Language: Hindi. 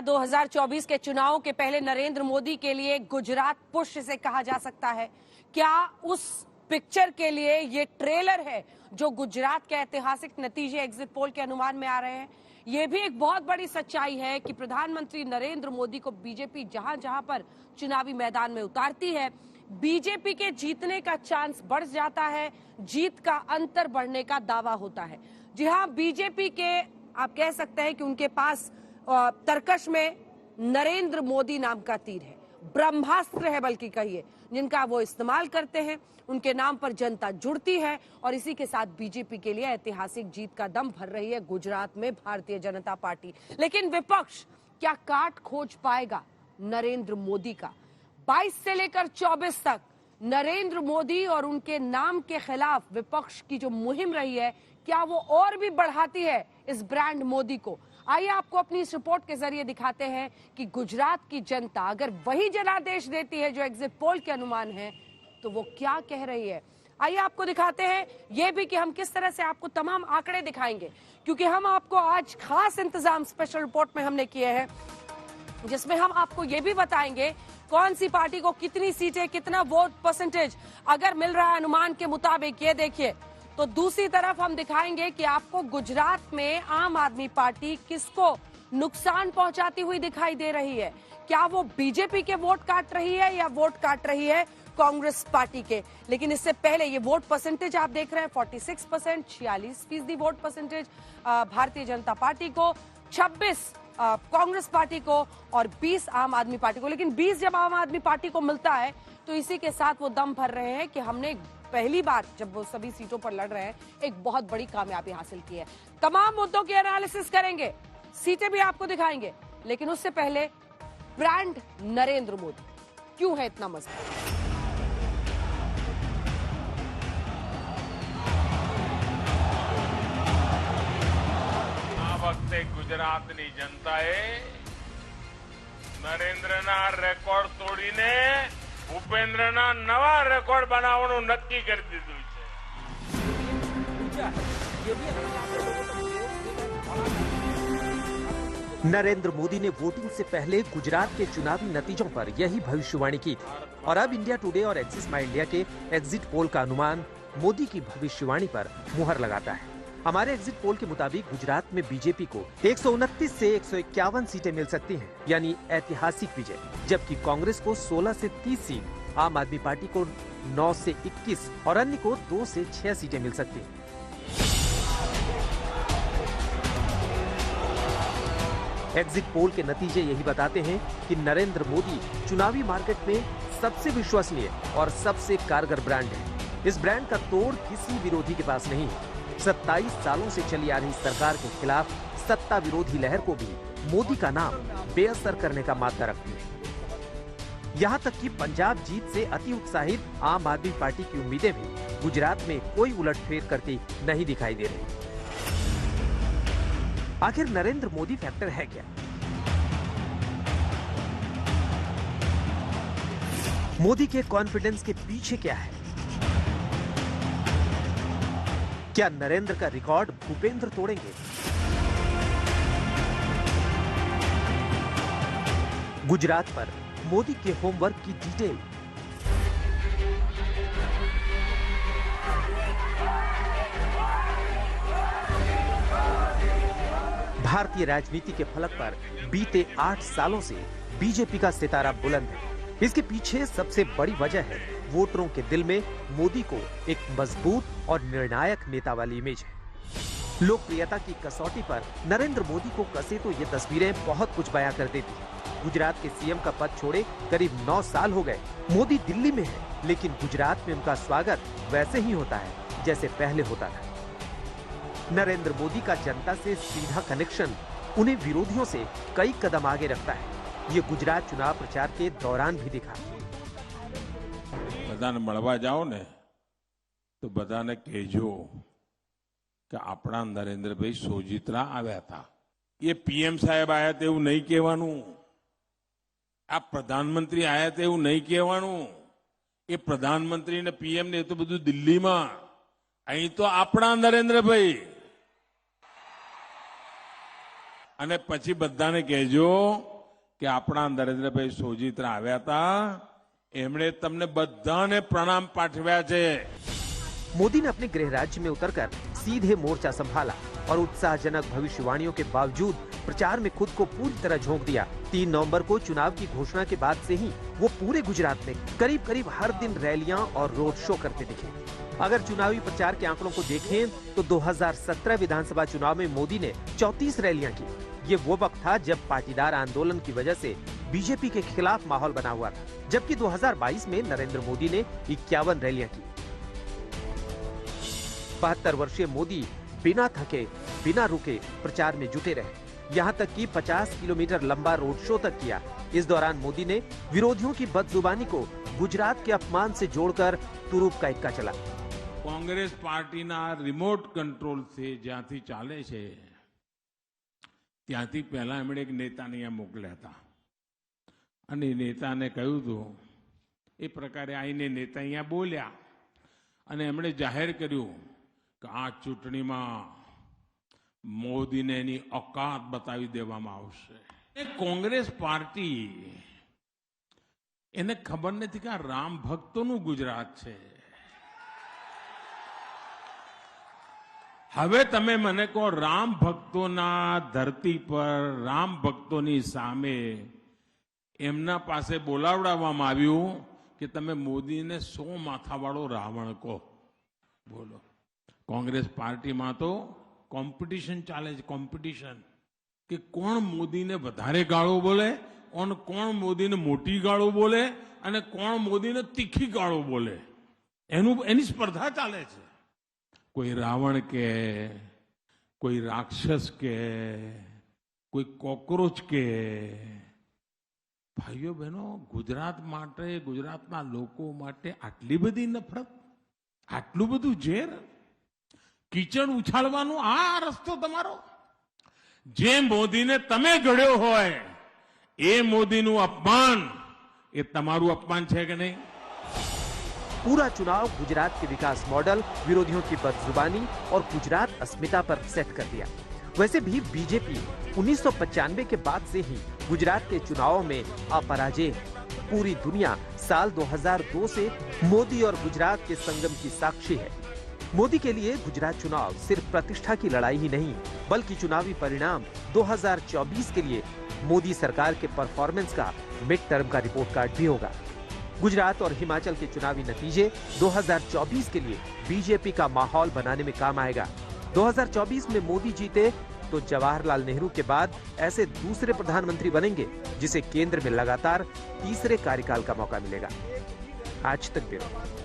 क्या 2024 के चुनाव के पहले नरेंद्र मोदी के लिए गुजरात पुश इसे कहा जा सकता है? क्या उस पिक्चर के लिए ये ट्रेलर है जो गुजरात के ऐतिहासिक नतीजे एग्जिट पोल के अनुमान में आ रहे हैं? ये भी एक बहुत बड़ी सच्चाई है कि प्रधानमंत्री नरेंद्र मोदी को बीजेपी जहां जहां पर चुनावी मैदान में उतारती है, बीजेपी के जीतने का चांस बढ़ जाता है, जीत का अंतर बढ़ने का दावा होता है। जी हां, बीजेपी के आप कह सकते हैं कि उनके पास तर्कश में नरेंद्र मोदी नाम का तीर है, ब्रह्मास्त्र है बल्कि कहिए, जिनका वो इस्तेमाल करते हैं। उनके नाम पर जनता जुड़ती है और इसी के साथ बीजेपी के लिए ऐतिहासिक जीत का दम भर रही है गुजरात में भारतीय जनता पार्टी। लेकिन विपक्ष क्या काट खोज पाएगा नरेंद्र मोदी का? 22 से लेकर 24 तक नरेंद्र मोदी और उनके नाम के खिलाफ विपक्ष की जो मुहिम रही है, क्या वो और भी बढ़ाती है इस ब्रांड मोदी को? आइए आपको अपनी इस रिपोर्ट के जरिए दिखाते हैं कि गुजरात की जनता अगर वही जनादेश देती है जो एग्जिट पोल के अनुमान है, तो वो क्या कह रही है। आइए आपको दिखाते हैं ये भी कि हम किस तरह से आपको तमाम आंकड़े दिखाएंगे, क्योंकि हम आपको आज खास इंतजाम स्पेशल रिपोर्ट में हमने किए हैं, जिसमें हम आपको ये भी बताएंगे कौन सी पार्टी को कितनी सीटें, कितना वोट परसेंटेज अगर मिल रहा है अनुमान के मुताबिक। ये देखिए, तो दूसरी तरफ हम दिखाएंगे कि आपको गुजरात में आम आदमी पार्टी किसको नुकसान पहुंचाती हुई दिखाई दे रही है। क्या वो बीजेपी के वोट काट रही है या वोट काट रही है कांग्रेस पार्टी के? लेकिन इससे पहले ये वोट परसेंटेज आप देख रहे हैं 46%, 46% vote percentage Bharatiya Janata party को, 26 कांग्रेस पार्टी को और 20 आम आदमी पार्टी को। लेकिन 20 जब आम आदमी पार्टी को मिलता है तो इसी के साथ वो दम भर रहे हैं कि हमने पहली बार जब वो सभी सीटों पर लड़ रहे हैं एक बहुत बड़ी कामयाबी हासिल की है। तमाम मुद्दों की एनालिसिस करेंगे, सीटें भी आपको दिखाएंगे, लेकिन उससे पहले ब्रांड नरेंद्र मोदी क्यों है इतना मजबूत? આ વખતે ગુજરાતની જનતાએ નરેન્દ્રના રેકોર્ડ તોડીને ભૂપેન્દ્રના નવા રેકોર્ડ બનાવવાનું નક્કી કરી દીધું છે। नरेंद्र मोदी ने वोटिंग से पहले गुजरात के चुनावी नतीजों पर यही भविष्यवाणी की थी और अब इंडिया टुडे और एक्सिस माई इंडिया के एग्जिट पोल का अनुमान मोदी की भविष्यवाणी पर मुहर लगाता है। हमारे एग्जिट पोल के मुताबिक गुजरात में बीजेपी को 129 से 151 सीटें मिल सकती हैं, यानी ऐतिहासिक विजय, जबकि कांग्रेस को 16 से 30 सीट, आम आदमी पार्टी को 9 से 21 और अन्य को 2 से 6 सीटें मिल सकती हैं। एग्जिट पोल के नतीजे यही बताते हैं कि नरेंद्र मोदी चुनावी मार्केट में सबसे विश्वसनीय और सबसे कारगर ब्रांड है। इस ब्रांड का तोड़ किसी विरोधी के पास नहीं है। 27 सालों से चली आ रही सरकार के खिलाफ सत्ता विरोधी लहर को भी मोदी का नाम बेअसर करने का मादा रखती है। यहाँ तक कि पंजाब जीत से अति उत्साहित आम आदमी पार्टी की उम्मीदें भी गुजरात में कोई उलटफेर करती नहीं दिखाई दे रही। आखिर नरेंद्र मोदी फैक्टर है क्या? मोदी के कॉन्फिडेंस के पीछे क्या है? क्या नरेंद्र का रिकॉर्ड भूपेंद्र तोड़ेंगे? गुजरात पर मोदी के होमवर्क की डिटेल। भारतीय राजनीति के फलक पर बीते 8 सालों से बीजेपी का सितारा बुलंद है। इसके पीछे सबसे बड़ी वजह है वोटरों के दिल में मोदी को एक मजबूत और निर्णायक नेता वाली इमेज है। लोकप्रियता की कसौटी पर नरेंद्र मोदी को कसे तो ये तस्वीरें बहुत कुछ बयां कर देती हैं। गुजरात के सीएम का पद छोड़े करीब 9 साल हो गए। मोदी दिल्ली में है, लेकिन गुजरात में उनका स्वागत वैसे ही होता है जैसे पहले होता था। नरेंद्र मोदी का जनता से सीधा कनेक्शन उन्हें विरोधियों से कई कदम आगे रखता है। ये गुजरात चुनाव प्रचार के दौरान भी दिखा। બધાને મળવા જાઓ ને તો બધાને કહેજો કે આપણા નરેન્દ્રભાઈ સોજિત્રા આવ્યા હતા। એ પીએમ સાહેબ આયા તેવું નહીં કહેવાનું, આ પ્રધાનમંત્રી આયા તેવું નહીં કહેવાનું। એ પ્રધાનમંત્રી ને પીએમ ને તો બધું દિલ્હીમાં, અહીં તો આપણા નરેન્દ્રભાઈ। અને પછી બધાને કહેજો કે આપણા નરેન્દ્રભાઈ સોજીત્રા આવ્યા હતા, એમણે તમને બધાને પ્રણામ પાઠવ્યા છે। मोदी ने अपने गृह राज्य में उतरकर सीधे मोर्चा संभाला और उत्साहजनक भविष्यवाणियों के बावजूद प्रचार में खुद को पूरी तरह झोंक दिया। 3 नवंबर को चुनाव की घोषणा के बाद से ही वो पूरे गुजरात में करीब करीब हर दिन रैलियां और रोड शो करते दिखे। अगर चुनावी प्रचार के आंकड़ों को देखें तो 2017 विधानसभा चुनाव में मोदी ने 34 रैलियां की। ये वो वक्त था जब पाटीदार आंदोलन की वजह से बीजेपी के खिलाफ माहौल बना हुआ था, जबकि 2022 में नरेंद्र मोदी ने 51 रैलियां की। 72 वर्षीय मोदी बिना थके, बिना रुके प्रचार में जुटे रहे। यहाँ तक कि 50 किलोमीटर लंबा रोड शो तक किया। इस दौरान मोदी ने विरोधियों की बदजुबानी को गुजरात के अपमान से जोड़कर तुरूप का इक्का चला। કોંગ્રેસ પાર્ટીના રિમોટ કંટ્રોલ થી જ્યાંથી ચાલે છે ત્યાંથી પહેલા એમણે એક નેતાને અહીંયા મોકલ્યા હતા અને નેતાને કહ્યું હતું, એ પ્રકારે આવીને નેતા અહીંયા બોલ્યા અને એમણે જાહેર કર્યું કે આ ચૂંટણીમાં મોદીને એની औकात બતાવી દેવામાં આવશે। કોંગ્રેસ પાર્ટી એને ખબર નથી કે આ રામ ભક્તોનું ગુજરાત છે। હવે તમે મને કહો, રામ ભક્તોના ધરતી પર રામ ભક્તોની સામે એમના પાસે બોલાવડાવવામાં આવ્યું કે તમે મોદીને 100 માથાવાળો રાવણ કહો। બોલો, કોંગ્રેસ પાર્ટીમાં તો કોમ્પિટિશન ચાલે છે, કોમ્પિટિશન કે કોણ મોદીને વધારે ગાળો બોલે, કોણ મોદીને મોટી ગાળો બોલે અને કોણ મોદીને તીખી ગાળો બોલે, એની સ્પર્ધા ચાલે છે। कोई रावण के, कोई राक्षस के, कोई कॉकरोच के। भाइयों बहनों, गुजरात माटे, गुजरातना लोको माटे आटली बधी नफरत, आटलू बधु झेर, कीचड़ उछाळवानो आ रस्तो तमारो। जे मोदीने तमे घड्यो होय ए मोदीनुं अपमान, ए तमारुं अपमान छे के नहीं? पूरा चुनाव गुजरात के विकास मॉडल, विरोधियों की बदजुबानी और गुजरात अस्मिता पर सेट कर दिया। वैसे भी बीजेपी 1995 के बाद से ही गुजरात के चुनावों में अपराजय। पूरी दुनिया साल 2002 से मोदी और गुजरात के संगम की साक्षी है। मोदी के लिए गुजरात चुनाव सिर्फ प्रतिष्ठा की लड़ाई ही नहीं, बल्कि चुनावी परिणाम 2024 के लिए मोदी सरकार के परफॉर्मेंस का मिड टर्म का रिपोर्ट कार्ड भी होगा। गुजरात और हिमाचल के चुनावी नतीजे 2024 के लिए बीजेपी का माहौल बनाने में काम आएगा। 2024 में मोदी जीते तो जवाहरलाल नेहरू के बाद ऐसे दूसरे प्रधानमंत्री बनेंगे जिसे केंद्र में लगातार तीसरे कार्यकाल का मौका मिलेगा। आज तक ब्यूरो।